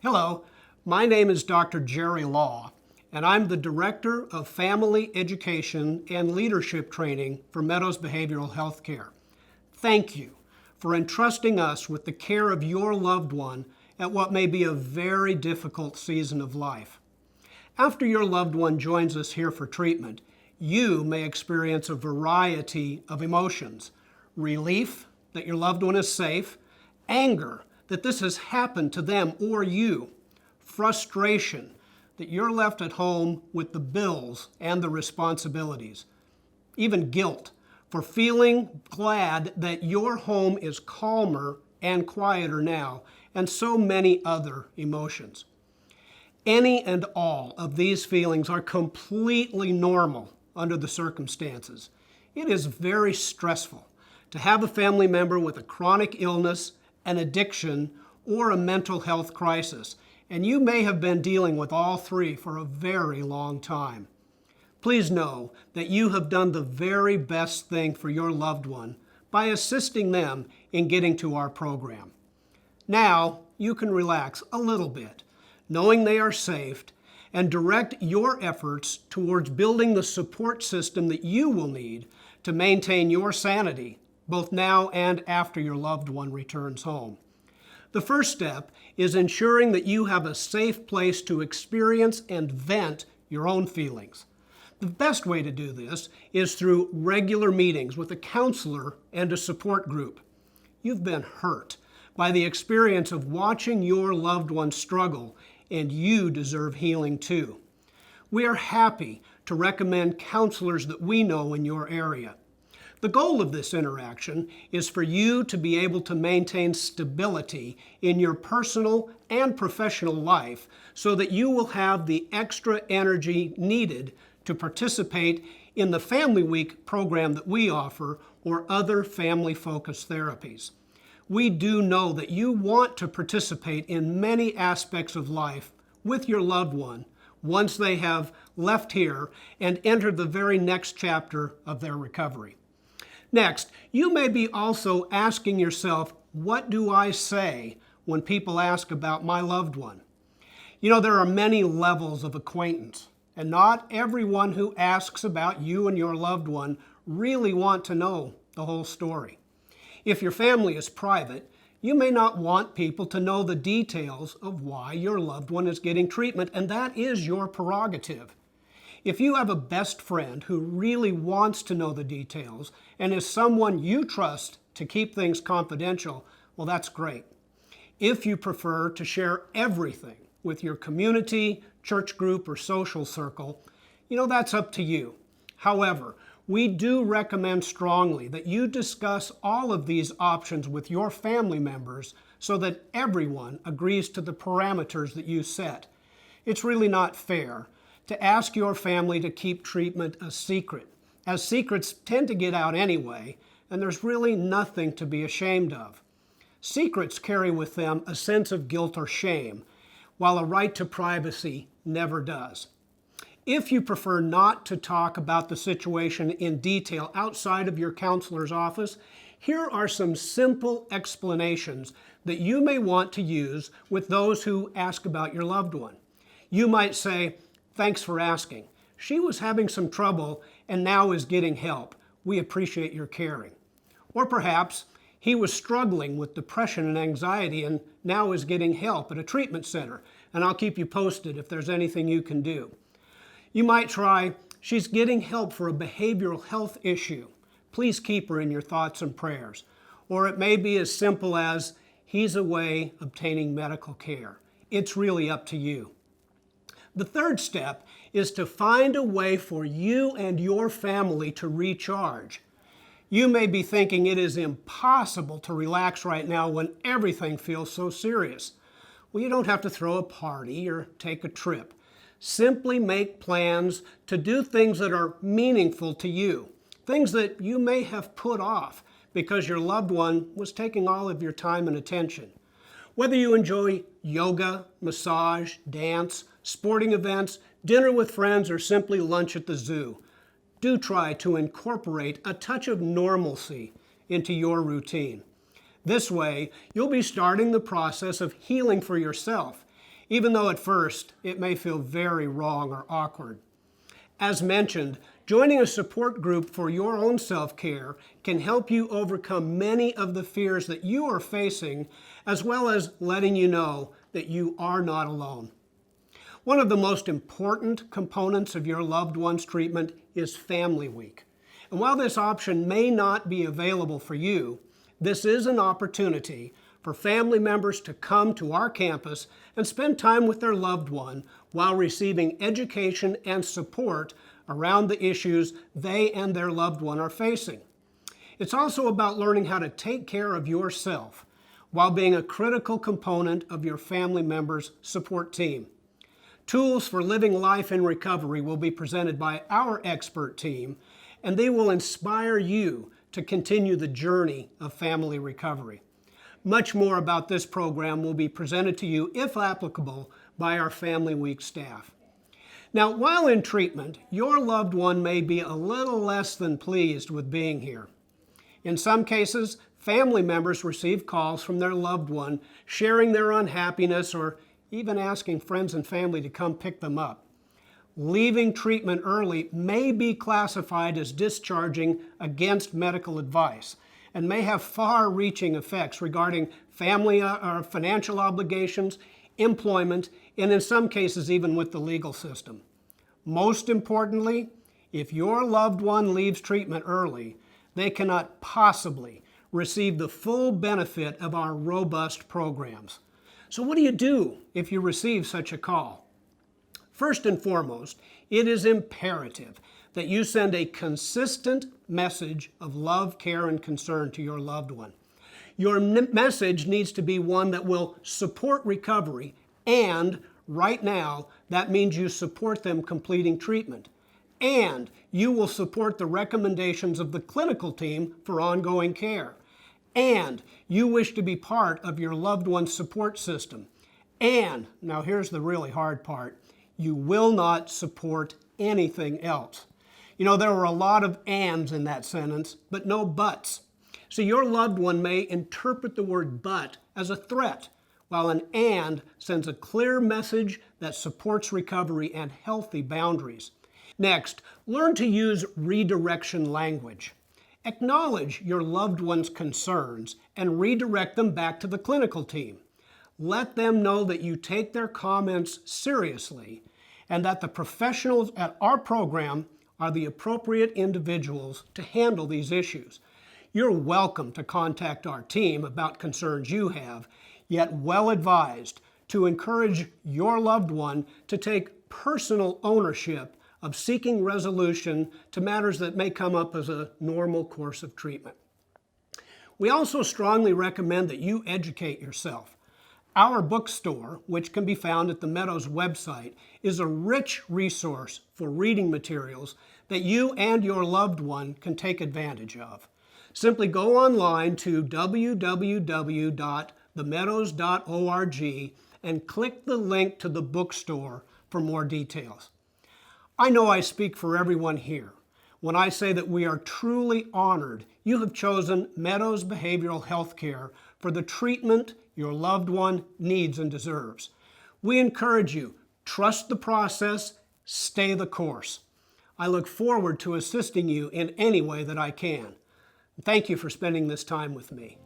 Hello, my name is Dr. Jerry Law, and I'm the Director of Family Education and Leadership Training for Meadows Behavioral Health Care. Thank you for entrusting us with the care of your loved one at what may be a very difficult season of life. After your loved one joins us here for treatment, you may experience a variety of emotions: relief that your loved one is safe, anger that this has happened to them or you, frustration that you're left at home with the bills and the responsibilities, even guilt for feeling glad that your home is calmer and quieter now, and so many other emotions. Any and all of these feelings are completely normal under the circumstances. It is very stressful to have a family member with a chronic illness, an addiction, or a mental health crisis, and you may have been dealing with all three for a very long time. Please know that you have done the very best thing for your loved one by assisting them in getting to our program. Now you can relax a little bit, knowing they are safe, and direct your efforts towards building the support system that you will need to maintain your sanity, both now and after your loved one returns home. The first step is ensuring that you have a safe place to experience and vent your own feelings. The best way to do this is through regular meetings with a counselor and a support group. You've been hurt by the experience of watching your loved one struggle, and you deserve healing too. We are happy to recommend counselors that we know in your area. The goal of this interaction is for you to be able to maintain stability in your personal and professional life so that you will have the extra energy needed to participate in the Family Week program that we offer or other family-focused therapies. We do know that you want to participate in many aspects of life with your loved one once they have left here and entered the very next chapter of their recovery. Next, you may be also asking yourself, what do I say when people ask about my loved one? You know, there are many levels of acquaintance, and not everyone who asks about you and your loved one really want to know the whole story. If your family is private, you may not want people to know the details of why your loved one is getting treatment, and that is your prerogative. If you have a best friend who really wants to know the details and is someone you trust to keep things confidential, well, that's great. If you prefer to share everything with your community, church group, or social circle, that's up to you. However, we do recommend strongly that you discuss all of these options with your family members so that everyone agrees to the parameters that you set. It's really not fair to ask your family to keep treatment a secret, as secrets tend to get out anyway, and there's really nothing to be ashamed of. Secrets carry with them a sense of guilt or shame, while a right to privacy never does. If you prefer not to talk about the situation in detail outside of your counselor's office, here are some simple explanations that you may want to use with those who ask about your loved one. You might say, "Thanks for asking. She was having some trouble and now is getting help. We appreciate your caring." Or perhaps, "He was struggling with depression and anxiety and now is getting help at a treatment center, and I'll keep you posted if there's anything you can do." You might try, "She's getting help for a behavioral health issue. Please keep her in your thoughts and prayers." Or it may be as simple as, "He's away obtaining medical care." It's really up to you. The third step is to find a way for you and your family to recharge. You may be thinking it is impossible to relax right now when everything feels so serious. Well, you don't have to throw a party or take a trip. Simply make plans to do things that are meaningful to you, things that you may have put off because your loved one was taking all of your time and attention. Whether you enjoy yoga, massage, dance, sporting events, dinner with friends, or simply lunch at the zoo, do try to incorporate a touch of normalcy into your routine. This way, you'll be starting the process of healing for yourself, even though at first it may feel very wrong or awkward. As mentioned, joining a support group for your own self-care can help you overcome many of the fears that you are facing, as well as letting you know that you are not alone. One of the most important components of your loved one's treatment is Family Week. And while this option may not be available for you, this is an opportunity for family members to come to our campus and spend time with their loved one while receiving education and support around the issues they and their loved one are facing. It's also about learning how to take care of yourself while being a critical component of your family member's support team. Tools for living life in recovery will be presented by our expert team, and they will inspire you to continue the journey of family recovery. Much more about this program will be presented to you, if applicable, by our Family Week staff. Now, while in treatment, your loved one may be a little less than pleased with being here. In some cases, family members receive calls from their loved one sharing their unhappiness or even asking friends and family to come pick them up. Leaving treatment early may be classified as discharging against medical advice and may have far-reaching effects regarding family or financial obligations, employment, and in some cases even with the legal system. Most importantly, if your loved one leaves treatment early, they cannot possibly receive the full benefit of our robust programs. So what do you do if you receive such a call? First and foremost, it is imperative that you send a consistent message of love, care, and concern to your loved one. Your message needs to be one that will support recovery, and right now, that means you support them completing treatment. And you will support the recommendations of the clinical team for ongoing care. And you wish to be part of your loved one's support system. And, now here's the really hard part, you will not support anything else. You know, there were a lot of ands in that sentence, but no buts. So your loved one may interpret the word but as a threat, while an and sends a clear message that supports recovery and healthy boundaries. Next, learn to use redirection language. Acknowledge your loved one's concerns and redirect them back to the clinical team. Let them know that you take their comments seriously and that the professionals at our program are the appropriate individuals to handle these issues. You're welcome to contact our team about concerns you have, yet well advised to encourage your loved one to take personal ownership of seeking resolution to matters that may come up as a normal course of treatment. We also strongly recommend that you educate yourself. Our bookstore, which can be found at the Meadows website, is a rich resource for reading materials that you and your loved one can take advantage of. Simply go online to www.themeadows.org and click the link to the bookstore for more details. I know I speak for everyone here when I say that we are truly honored you have chosen Meadows Behavioral Health Care for the treatment your loved one needs and deserves. We encourage you, trust the process, stay the course. I look forward to assisting you in any way that I can. Thank you for spending this time with me.